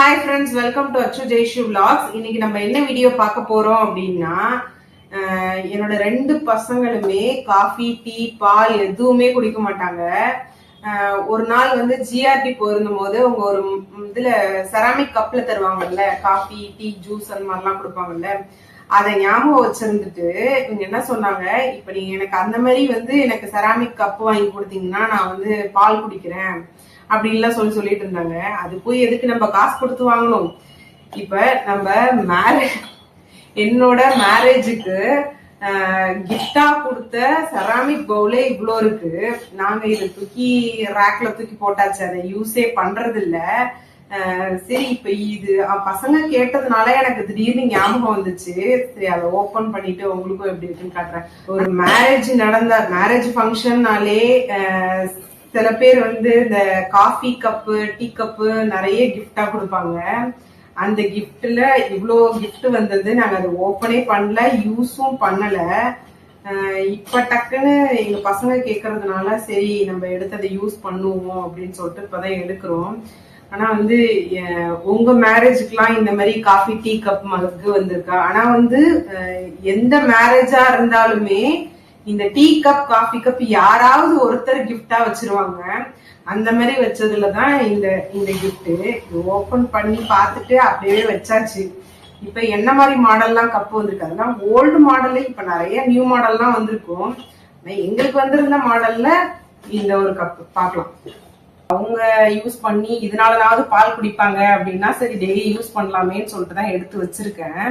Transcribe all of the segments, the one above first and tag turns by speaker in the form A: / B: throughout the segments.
A: Hi friends, welcome to அச்சு Jaishu vlogs. இன்னைக்கு நம்ம என்ன வீடியோ பார்க்க போறோம் அப்படின்னா, என்னோட 2 பசங்களுமே காஃபி, டீ, பால் எதுவுமே குடிக்க மாட்டாங்க. ஒரு நாள் வந்து ஜிஆர்டி போயிருந்தும் போது அவங்க ஒரு இதுல செராமிக் கப்ல தருவாங்கல்ல, காஃபி, டீ, ஜூஸ் அந்த மாதிரிலாம் கொடுப்பாங்கல்ல, அதை ஞாபகம் வச்சிருந்துட்டு இவங்க என்ன சொன்னாங்க, இப்ப நீங்க எனக்கு அந்த மாதிரி வந்து எனக்கு செராமிக் கப் வாங்கி கொடுத்தீங்கன்னா நான் வந்து பால் குடிக்கிறேன் அப்படின்லாம் சொல்லிட்டு இருந்தாங்க. அது போய் எதுக்கு நம்ம காசு கொடுத்து வாங்கணும்? இப்ப நம்ம என்னோட மேரேஜுக்கு கிஃப்டா கொடுத்த செராமிக் பவுலே இவ்வளோ இருக்கு. நாங்க இதை தூக்கி ரேக்ல தூக்கி போட்டாச்சு, அதை யூஸே பண்றது இல்ல. சரி, இப்ப இது பசங்க கேட்டதுனால எனக்கு திடீர்னு ஞாபகம் வந்துச்சு. சரி, அதை ஓபன் பண்ணிட்டு உங்களுக்கும் எப்படி இருக்குன்னு காட்டுறேன். ஒரு மேரேஜ் ஃபங்க்ஷன்னாலே சில பேர் வந்து இந்த காஃபி கப்பு, டீ கப்பு நிறைய கிஃப்டா கொடுப்பாங்க. அந்த கிஃப்ட்ல இவ்வளோ கிஃப்ட் வந்தது, நாங்க அதை ஓப்பனே பண்ணல, யூஸும் பண்ணல. இப்ப டக்குன்னு எங்க பசங்க கேட்கறதுனால சரி நம்ம எடுத்து அதை யூஸ் பண்ணுவோம் அப்படின்னு சொல்லிட்டு இப்பதான் எடுக்கிறோம். ஆனா வந்து உங்க மேரேஜுக்குலாம் இந்த மாதிரி காஃபி, டீ கப் மக்கு வந்திருக்கா? ஆனா வந்து எந்த மேரேஜா இருந்தாலுமே இந்த டீ கப், காஃபி கப் யாராவது ஒருத்தர் கிஃப்டா வச்சிருவாங்க. அந்த மாதிரி வச்சதுலதான் இந்த கிஃப்ட். ஓபன் பண்ணி பார்த்துட்டு அப்படியே வச்சாச்சு. இப்ப என்ன மாதிரி மாடல்லாம் கப் வந்திருக்கு? அதெல்லாம் ஓல்டு மாடல்ல இப்ப நிறைய நியூ மாடல்லாம் வந்திருக்கும். எங்களுக்கு வந்திருந்த மாடல்ல இந்த ஒரு கப் பார்க்கலாம். அவங்க யூஸ் பண்ணி இதனாலதாவது பால் குடிப்பாங்க அப்படின்னா சரி டெய்லி யூஸ் பண்ணலாமேன்னு சொல்லிட்டு தான் எடுத்து வச்சிருக்கேன்.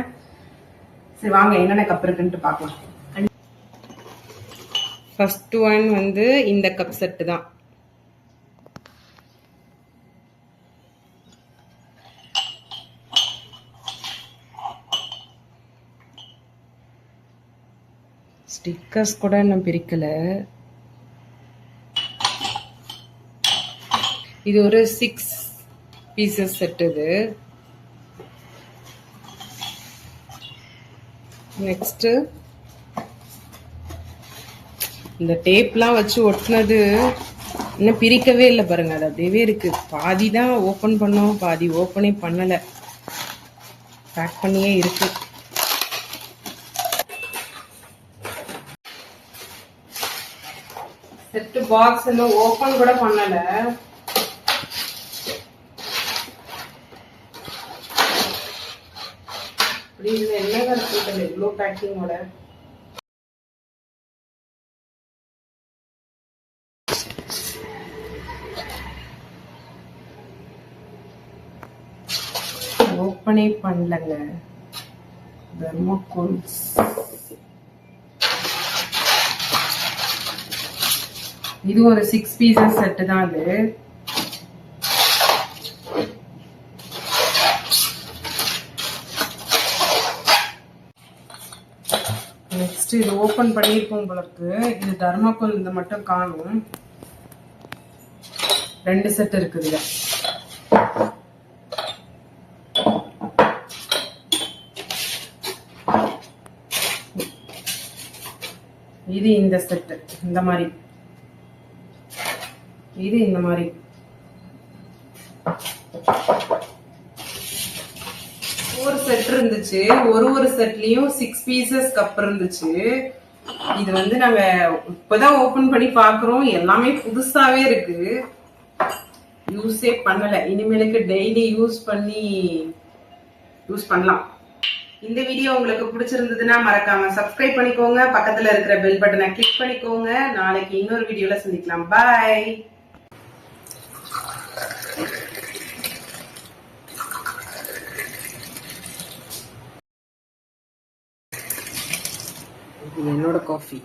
A: சரி வாங்க என்னென்ன கப் இருக்குன்ட்டு பார்க்கலாம். ஃபர்ஸ்ட் ஒன் வந்து இந்த கப் செட்டு தான். ஸ்டிக்கர்ஸ் கூட இன்னும் பிரிக்கல. இது ஒரு 6 பீசஸ் செட். இது நெக்ஸ்ட் இந்த டேப்லாம் வச்சு ஒட்டினது இன்னும் பிரிக்கவே இல்லை பாருங்க, அது அப்படியே இருக்கு. பாதி தான் ஓப்பன் பண்ணோம், பாதி ஓப்பனே பண்ணல, பேக் பண்ணியே இருக்கு. செட் பாக்ஸ் இன்னும் ஓப்பன் கூட பண்ணல. இதுல என்ன இருக்கு இவ்வளோ பேக்கிங்கோட? ஓப்பனே பண்ணலங்க. தெர்மோகோல்ஸ் இது ஒரு 6 பீசஸ் செட் தான். அது நெக்ஸ்ட் இது ஓபன் பண்ணிருப்போம் போல இருக்கு. இது தெர்மோகோல் இந்த மட்டும் காணும். 2 செட் இருக்குதுல. இது இந்த செட் இந்த மாதிரி, இது இந்த மாதிரி. ஒரு செட் இருந்துச்சு, ஒரு செட்லயும் 6 பீசஸ் கப் இருந்துச்சு. இது வந்து நாங்க இப்பதான் ஓபன் பண்ணி பாக்குறோம். எல்லாமே புதுசாவே இருக்கு, யூஸே பண்ணல. இனிமேலுக்கு டெய்லி யூஸ் பண்ணலாம். இந்த வீடியோ உங்களுக்கு பிடிச்சிருந்ததுன்னா மறக்காம சப்ஸ்கிரைப் பண்ணிக்கோங்க, பக்கத்துல இருக்கிற பெல் பட்டனை கிளிக் பண்ணிக்கோங்க. நாளைக்கு இன்னொரு வீடியோல சந்திக்கலாம். பாய். என்னோட காஃபி.